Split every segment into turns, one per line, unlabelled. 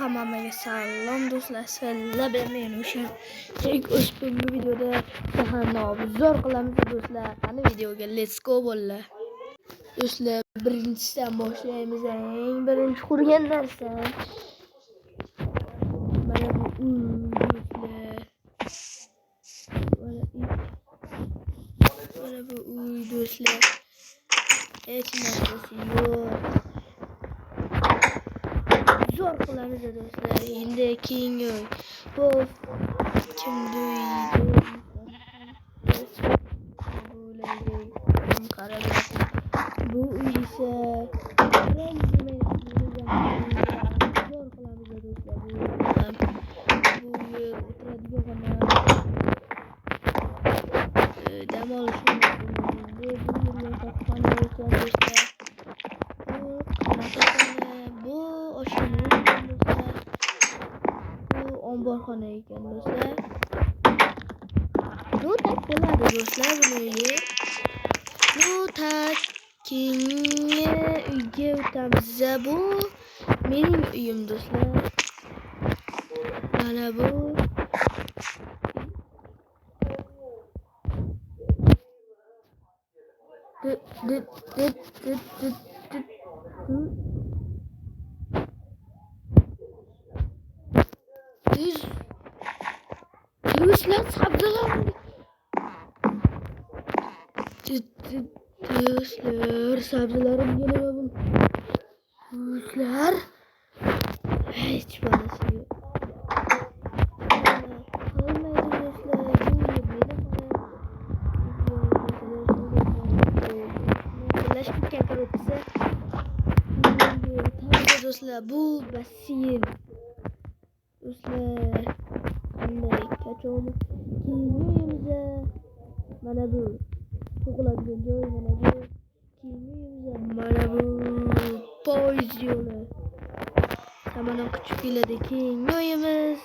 Hammaga salom do'stlar. Sizlar bilan men o'sha ushbu videoda shaharni obzor qilamiz do'stlar. Qani videoga let's go bo'llar. Do'stlar, birinchidan boshlaymiz. Eng birinchi qurgan narsa mana bu do'stlar. Mana bu do'stlar. Hech narsasi yo'q. Zor qilamiz do'stlar. Endi keyingi bu kimdir bu uy esa zor qilamiz do'stlar. Bu yer o'tiradigan dam olish bu oshxona bu omborxona ekan do'stlar. Bu tak bo'ladi do'stlar bunga. Bu tak keyingi uyga o'tamiz. Bu mening uyim do'stlar. Mana bu Yuslar sabzalar sabzalarim geliyor. Yuslar hiç balası yok. Do'stlar, bu basseyn. Do'stlar, qanday kachoqmi? Kiyimimiz mana bu. To'qiladigan joy mana bu. Kiyimimiz mana bu. Poyezd yo'li. Samolyot uchib keladi. Keyingi uyimiz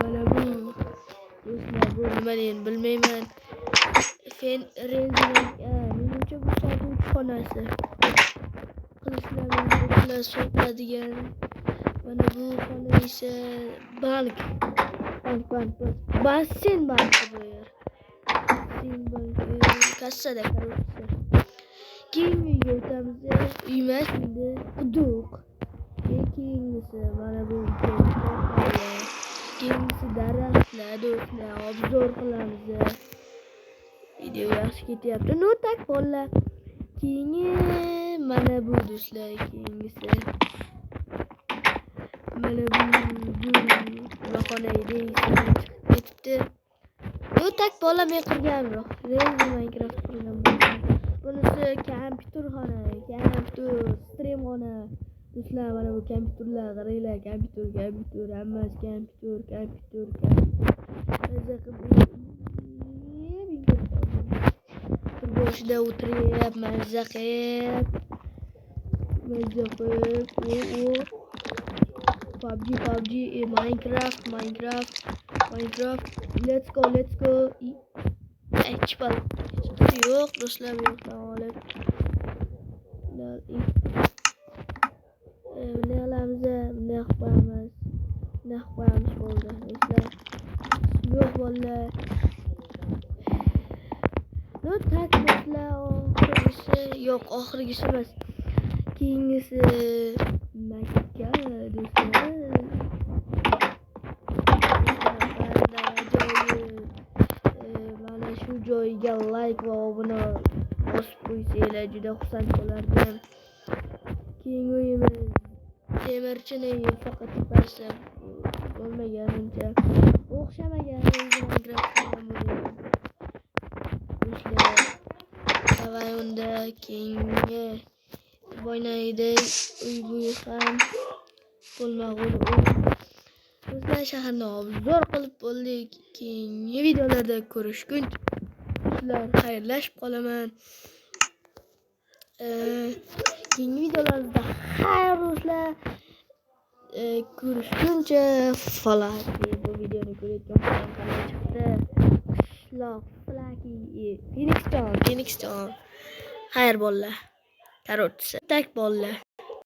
mana bu. Do'stlar, bu nimaligini bilmayman. Fen menimcha bu sotuvchi xonasi. Qilichlar so'qadigan. Mana bu xona esa bank. Basseyn banki bu yer. Basseyn banki kassada korrupsiya. Keyingi uyga o'tamiz. Uymas endi quduq. Keyingisi mana bu keyingisi daraxtlar do'stlar. Obzor qilamiz. Video yaxshi ketyapti. No tak bolalar. Keyingi mana bu do'stlar. Keyingisi mana bu xona edi. Ketibdi. No tak bola men qurganroq. Minecraft qurgan. Bunisi kompyuter xona, kompyuter stream xona. Do'stlar, mana bu kompyuterlar, qaranglar, kompyuter, hammasi kompyuter. Boshida o'tirib, mazza qilib. PUBG, Minecraft. Let's go. Chipal. Yo'q, do'stlar, olib. Bunday qo'yamiz bo'ldi. Do'stlar, yo'q bolalar. No tak do'stlar, oxirgisi yo'q, oxirgisi emas. Keyingisi Makka do'stlar. Mana shu joyga like va obuna bosib qo'ysanglar juda xursand bo'lardim. Keyingi uyimiz temirchini faqat tepasi bo'lmagancha o'xshamagan Davay unda keyingi boynayday uy ham bo'lmag'ur. Do'stlar, shaharni obzor qilib bo'ldik. Keyingi videolarda ko'rishguncha sizlar xayrlashib qolaman. Keyingi videolarda xayr do'stlar. Ko'rishguncha falaki bu videoni ko'rayotgan qanday chiqdi? Falaki Phoenixton. Xayr bolalar. Karotsa. Tak bolalar.